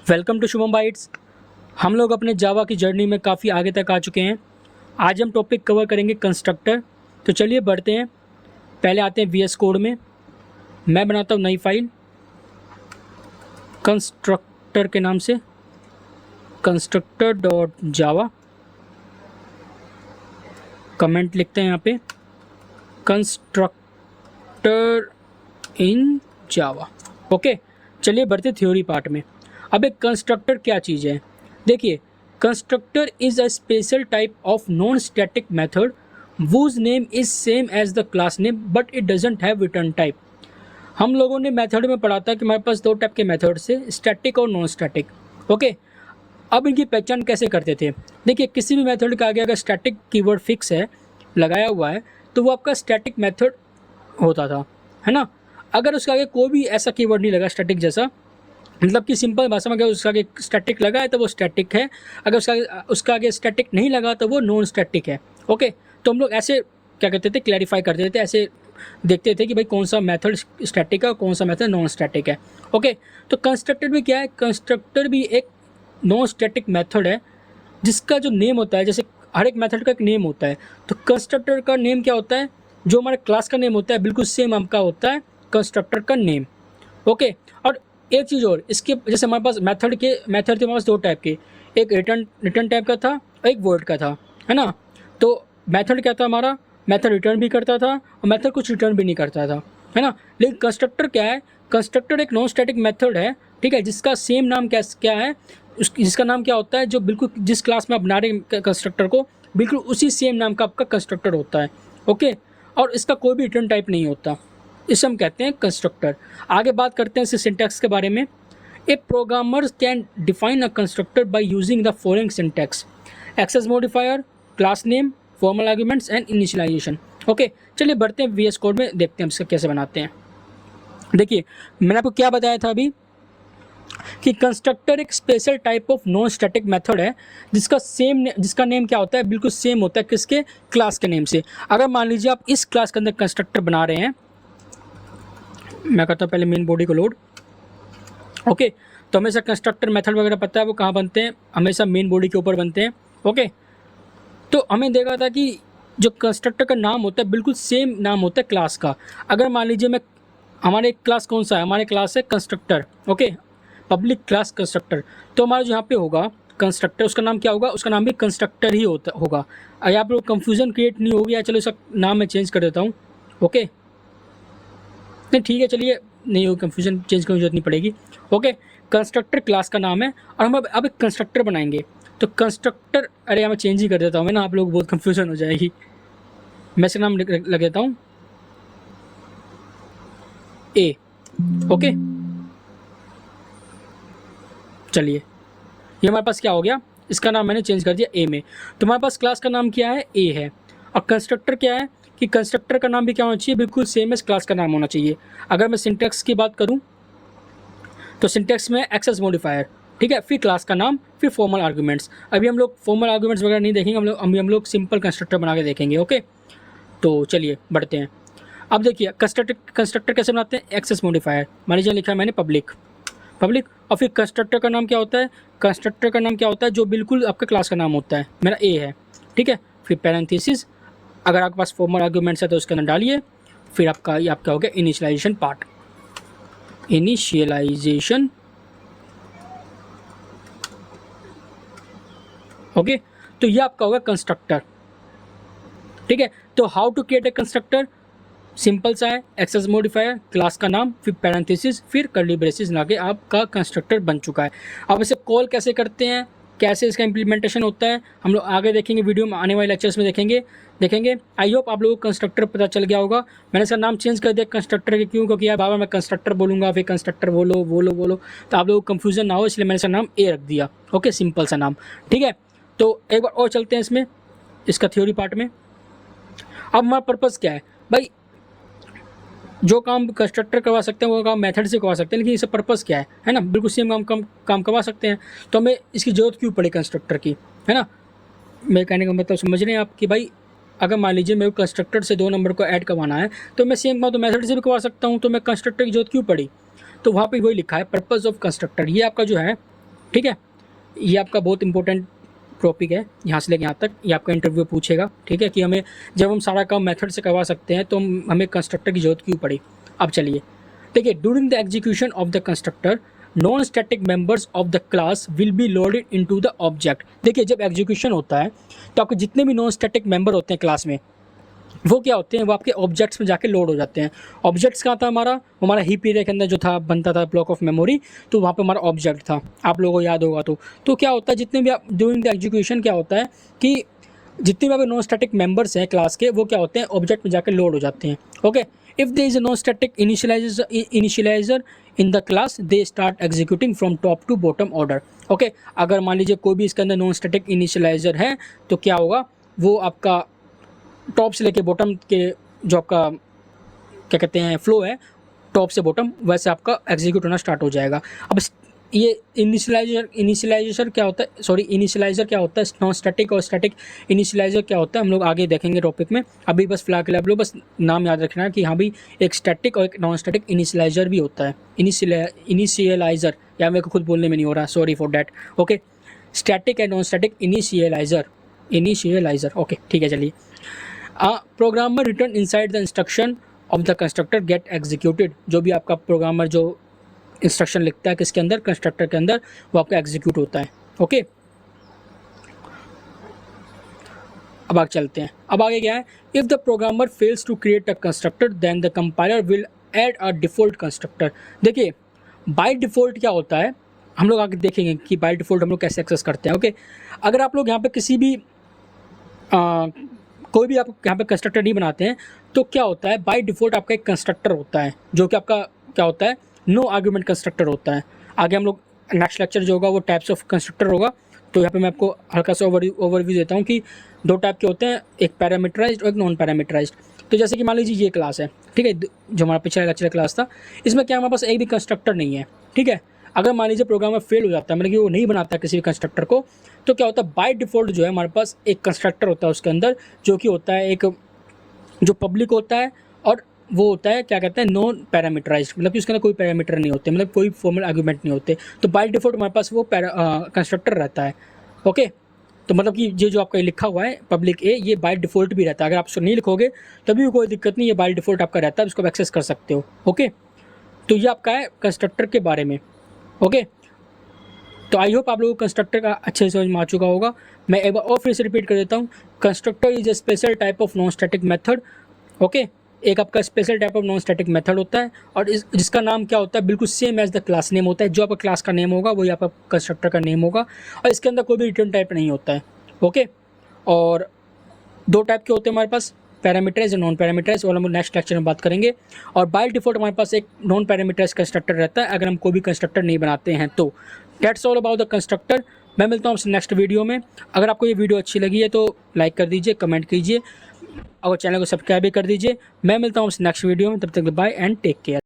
Welcome to Shubham bytes. हम लोग अपने जावा की जर्नी में काफ़ी आगे तक आ चुके हैं। आज हम टॉपिक कवर करेंगे कंस्ट्रक्टर। तो चलिए बढ़ते हैं। पहले आते हैं VS कोड में। मैं बनाता हूँ नई फाइल कंस्ट्रक्टर के नाम से, constructor.java। कमेंट लिखते हैं यहाँ पे कंस्ट्रक्टर इन जावा। ओके, चलिए बढ़ते थ्योरी पार्ट में। अब एक कंस्ट्रक्टर क्या चीज़ है, देखिए। Constructor is a special type of non static method whose name is same as the class name but it doesn't have return type. हम लोगों ने मेथड में पढ़ा था कि हमारे पास दो टाइप के मेथड से, स्टैटिक और नॉन स्टैटिक। ओके, अब इनकी पहचान कैसे करते थे। देखिए, किसी भी मेथड के आगे अगर स्टैटिक कीवर्ड फिक्स है, लगाया हुआ है, तो वो आपका स्टैटिक मेथड होता था, है ना। अगर उसके आगे कोई भी ऐसा कीवर्ड नहीं लगा स्टैटिक जैसा, मतलब कि सिंपल भाषा में अगर उसका आगे स्टैटिक लगा है तो वो स्टैटिक है, अगर उसका आगे स्टैटिक नहीं लगा तो वो नॉन स्टैटिक है। ओके, तो हम लोग ऐसे क्या करते थे, क्लैरिफाई करते थे, ऐसे देखते थे कि भाई कौन सा मेथड स्टैटिक है और कौन सा मेथड नॉन स्टैटिक है। ओके, तो कंस्ट्रक्टर भी क्या है, कंस्ट्रक्टर भी एक नॉन स्टैटिक मेथड है जिसका जो नेम होता है, जैसे हर एक मेथड का एक नेम होता है, तो कंस्ट्रक्टर का नेम क्या होता है, जो हमारे क्लास का नेम होता है बिल्कुल सेम आपका होता है कंस्ट्रक्टर का नेम। ओके, और एक चीज़ और, इसके जैसे हमारे पास मेथड थे हमारे पास दो टाइप के, एक रिटर्न टाइप का था और एक वॉइड का था, है ना। तो मेथड क्या था हमारा, मेथड रिटर्न भी करता था और मेथड कुछ रिटर्न भी नहीं करता था, है ना। लेकिन कंस्ट्रक्टर क्या है, कंस्ट्रक्टर एक नॉन स्टैटिक मेथड है, ठीक है, जिसका सेम नाम क्या है, जिसका नाम क्या होता है, जो बिल्कुल जिस क्लास में आप बना रहे कंस्ट्रक्टर को बिल्कुल उसी सेम नाम का आपका कंस्ट्रक्टर होता है। ओके, और इसका कोई भी रिटर्न टाइप नहीं होता, इसे हम कहते हैं कंस्ट्रक्टर। आगे बात करते हैं इसके सिंटैक्स के बारे में। A programmer can define a constructor by using the following syntax: access modifier, class name, formal arguments and initialization. Okay, चलिए बढ़ते हैं VS कोड में, देखते हैं इसका कैसे बनाते हैं। देखिए, मैंने आपको क्या बताया था अभी कि कंस्ट्रक्टर एक special type of non static method है जिसका नेम क्या होता है, बिल्कुल सेम होता है किसके, क्लास के नेम से। अगर मान लीजिए आप इस क्लास के अंदर कंस्ट्रक्टर बना रहे हैं, मैं करता हूँ पहले मेन बॉडी को लोड। ओके, तो हमेशा कंस्ट्रक्टर मेथड वगैरह पता है वो कहाँ बनते हैं, हमेशा मेन बॉडी के ऊपर बनते हैं। ओके, तो हमें देखा था कि जो कंस्ट्रक्टर का नाम होता है बिल्कुल सेम नाम होता है क्लास का। अगर मान लीजिए हमारे क्लास कौन सा है, हमारे क्लास है constructor. Okay, public class constructor, तो हमारा जो यहाँ पे होगा कंस्ट्रक्टर, उसका नाम क्या होगा, उसका नाम भी कंस्ट्रक्टर ही होगा। अगर आप लोग कन्फ्यूजन क्रिएट नहीं होगी, या चलो इसका नाम मैं चेंज कर देता हूँ। ओके, नहीं ठीक है, चलिए नहीं हो, कन्फ्यूजन चेंज करने की जरूरत नहीं पड़ेगी। ओके, कंस्ट्रक्टर क्लास का नाम है और हम अब एक कंस्ट्रक्टर बनाएंगे, तो कंस्ट्रक्टर, अरे यहाँ मैं चेंज ही कर देता हूँ, मैं ना, आप लोग बहुत कन्फ्यूजन हो जाएगी। मैं इसका नाम लग देता हूँ ए। ओके, चलिए ये हमारे पास क्या हो गया, इसका नाम मैंने चेंज कर दिया ए में। तो हमारे पास क्लास का नाम क्या है, ए है। और कंस्ट्रक्टर क्या है कि कंस्ट्रक्टर का नाम भी क्या होना चाहिए, बिल्कुल सेम एज क्लास का नाम होना चाहिए। अगर मैं सिंटैक्स की बात करूं तो सिंटैक्स में एक्सेस मॉडिफायर, ठीक है, फिर क्लास का नाम, फिर फॉर्मल आर्गुमेंट्स। अभी हम लोग फॉर्मल आर्गुमेंट्स वगैरह नहीं देखेंगे, हम लोग सिंपल कंस्ट्रक्टर बना के देखेंगे। ओके, तो चलिए बढ़ते हैं। अब देखिए कंस्ट्रक्टर कैसे बनाते हैं, एक्सेस मॉडिफायर, मान लीजिए लिखा है मैंने पब्लिक, और फिर कंस्ट्रक्टर का नाम क्या होता है, कंस्ट्रक्टर का नाम क्या होता है, जो बिल्कुल आपका क्लास का नाम होता है, मेरा ए है, ठीक है। फिर पैरेंथेसिस, अगर आपके पास फॉर्मल आर्गुमेंट्स है तो उसके अंदर डालिए। फिर आपका हो गया इनिशियलाइजेशन पार्ट, इनिशियलाइजेशन। ओके, तो ये आपका होगा कंस्ट्रक्टर, ठीक है। तो how to create a constructor, simple सा है, एक्सेस मॉडिफायर, क्लास का नाम, फिर पैरेंथेसिस, फिर कर्ली ब्रेसेस लगा आपका कंस्ट्रक्टर बन चुका है। अब इसे कॉल कैसे करते हैं, कैसे इसका इम्प्लीमेंटेशन होता है, हम लोग आगे देखेंगे, वीडियो में आने वाले लेक्चर्स में देखेंगे। आई होप आप लोगों को कंस्ट्रक्टर पता चल गया होगा। मैंने इसका नाम चेंज कर दिया कंस्ट्रक्टर के, क्यों, क्योंकि यार बाबा मैं कंस्ट्रक्टर बोलूँगा फिर कंस्ट्रक्टर बोलो, तो आप लोगों को कन्फ्यूजन ना हो, इसलिए मैंने इसका नाम ए रख दिया। ओके, सिंपल सा नाम, ठीक है। तो एक बार और चलते हैं इसमें, इसका थ्योरी पार्ट में। अब हमारा पर्पज़ क्या है भाई, जो काम कंस्ट्रक्टर करवा सकते हैं वो काम मेथड से करवा सकते हैं, लेकिन इसका पर्पज़ क्या है ना, बिल्कुल सेम काम करवा सकते हैं, तो हमें इसकी ज़रूरत क्यों पड़ी कंस्ट्रक्टर की, है ना। मेरे कहने का मतलब समझ रहे हैं आप कि भाई अगर मान लीजिए मेरे को कंस्ट्रक्टर से 2 नंबर को ऐड करवाना है, तो मैं सेम काम तो मेथड से भी करवा सकता हूँ, तो मैं कंस्ट्रक्टर की जरूरत क्यों पड़ी। तो वहाँ पे वही लिखा है पर्पज़ ऑफ कंस्ट्रक्टर। ये आपका जो है ठीक है, ये आपका बहुत इंपॉर्टेंट टॉपिक है यहाँ से लेके यहाँ तक, ये आपका इंटरव्यू पूछेगा, ठीक है, कि हमें जब हम सारा काम मेथड से करवा सकते हैं तो हमें कंस्ट्रक्टर की जरूरत क्यों पड़ी। अब चलिए देखिए, during the execution of the constructor non static members of the class will be loaded into the object. देखिए जब एग्जीक्यूशन होता है तो आपके जितने भी नॉन स्टैटिक मेंबर होते हैं क्लास में, वो क्या होते हैं, वो आपके ऑब्जेक्ट्स में जाके लोड हो जाते हैं। ऑब्जेक्ट्स कहाँ था हमारा हीप एरिया के अंदर जो था बनता था ब्लॉक ऑफ मेमोरी, तो वहाँ पे हमारा ऑब्जेक्ट था, आप लोगों को याद होगा। तो क्या होता है, जितने भी आप ड्यूरिंग द एग्जीक्यूशन क्या होता है कि जितने भी आपके नॉन स्टैटिक मेंबर्स हैं क्लास के, वो क्या होते हैं, ऑब्जेक्ट में जाकर लोड हो जाते हैं। Okay, if there is a non static initialiser in the class they start executing from top to bottom order. Okay, अगर मान लीजिए कोई भी इसके अंदर नॉन स्टैटिक इनिशियलाइजर है तो क्या होगा, वो आपका टॉप से लेके बॉटम के जो आपका क्या कहते हैं फ्लो है, टॉप से बॉटम, वैसे आपका एग्जीक्यूट होना स्टार्ट हो जाएगा। अब ये इनिशियलाइजेशन क्या होता है, सॉरी इनिशियलाइजर क्या होता है, नॉन स्टैटिक और स्टैटिक इनिशियलाइजर क्या होता है, हम लोग आगे देखेंगे टॉपिक में। अभी बस फिलहाल के लिए आप लोग बस नाम याद रखना है कि हाँ भाई एक स्टैटिक और एक नॉन स्टैटिक इनिशियलाइजर भी होता है। इनिशियलाइजर, या मेरे को खुद बोलने में नहीं हो रहा, sorry for that. Okay, static and non static initialiser. Okay ठीक है, चलिए। Programmer written inside the instruction of the constructor get executed. जो भी आपका प्रोग्रामर जो इंस्ट्रक्शन लिखता है किसके अंदर, कंस्ट्रक्टर के अंदर, वो आपका एग्जीक्यूट होता है। ओके, अब आगे चलते हैं। अब आगे क्या है, if the programmer fails to create a constructor then the compiler will add a default constructor. देखिए बाय डिफ़ॉल्ट क्या होता है, हम लोग आगे देखेंगे कि बाय डिफ़ॉल्ट हम लोग कैसे एक्सेस करते हैं। ओके, अगर आप लोग यहाँ पे किसी भी कोई भी आप यहाँ पे कंस्ट्रक्टर नहीं बनाते हैं तो क्या होता है, बाय डिफ़ॉल्ट आपका एक कंस्ट्रक्टर होता है जो कि आपका क्या होता है, नो आर्गुमेंट कंस्ट्रक्टर होता है। आगे हम लोग नेक्स्ट लेक्चर जो होगा वो टाइप्स ऑफ कंस्ट्रक्टर होगा, तो यहाँ पे मैं आपको हल्का सा ओवरव्यू देता हूँ कि दो टाइप के होते हैं, एक पैरामीटराइज्ड और एक नॉन पैरामीटराइज्ड। तो जैसे कि मान लीजिए ये क्लास है, ठीक है, जो हमारा पिछला लेक्चर क्लास था, इसमें क्या हमारे पास एक भी कंस्ट्रक्टर नहीं है। ठीक है, अगर मान लीजिए प्रोग्रामर फेल हो जाता है, मतलब कि वो नहीं बनाता किसी भी कंस्ट्रक्टर को, तो क्या होता है, बाय डिफ़ॉल्ट जो है हमारे पास एक कंस्ट्रक्टर होता है उसके अंदर, जो कि होता है एक जो पब्लिक होता है, और वो होता है क्या कहते हैं, नॉन पैरामीटराइज्ड, मतलब कि उसके अंदर कोई पैरामीटर नहीं होते, मतलब कोई फॉर्मल आर्गूमेंट नहीं होते। तो बाय डिफ़ॉल्ट हमारे पास वो कंस्ट्रक्टर रहता है। ओके, तो मतलब कि ये जो आपका लिखा हुआ है पब्लिक ए, ये बाय डिफ़ॉल्ट भी रहता है। अगर आप उसको नहीं लिखोगे तभी कोई दिक्कत नहीं, ये बाय डिफ़ॉल्ट आपका रहता है, उसको एक्सेस कर सकते हो। ओके, तो ये आपका है कंस्ट्रक्टर के बारे में। ओके, तो आई होप आप लोगों को कंस्ट्रक्टर का अच्छे से समझ में आ चुका होगा। मैं एक बार और फिर से रिपीट कर देता हूँ, constructor is a special type of non static method. Okay, एक आपका special type of non static method होता है, और जिसका नाम क्या होता है, बिल्कुल same as the class name होता है। जो आपका क्लास का नेम होगा वही आपका कंस्ट्रक्टर का नेम होगा, और इसके अंदर कोई भी रिटर्न टाइप नहीं होता है। ओके, और दो टाइप के होते हैं हमारे पास, पैरामीटराइज और नॉन पैरामीटराइज, और हम नेक्स्ट लेक्चर में बात करेंगे। और बाय डिफ़ॉल्ट हमारे पास एक नॉन पैरामीटराइज कंस्ट्रक्टर रहता है अगर हम कोई भी कंस्ट्रक्टर नहीं बनाते हैं तो। That's all about the constructor. मैं मिलता हूँ आपसे नेक्स्ट वीडियो में। अगर आपको ये वीडियो अच्छी लगी है तो लाइक कर दीजिए, कमेंट कीजिए, और चैनल को सब्सक्राइब भी कर दीजिए। मैं मिलता हूँ आपसे नेक्स्ट वीडियो में, तब तक बाय एंड टेक केयर।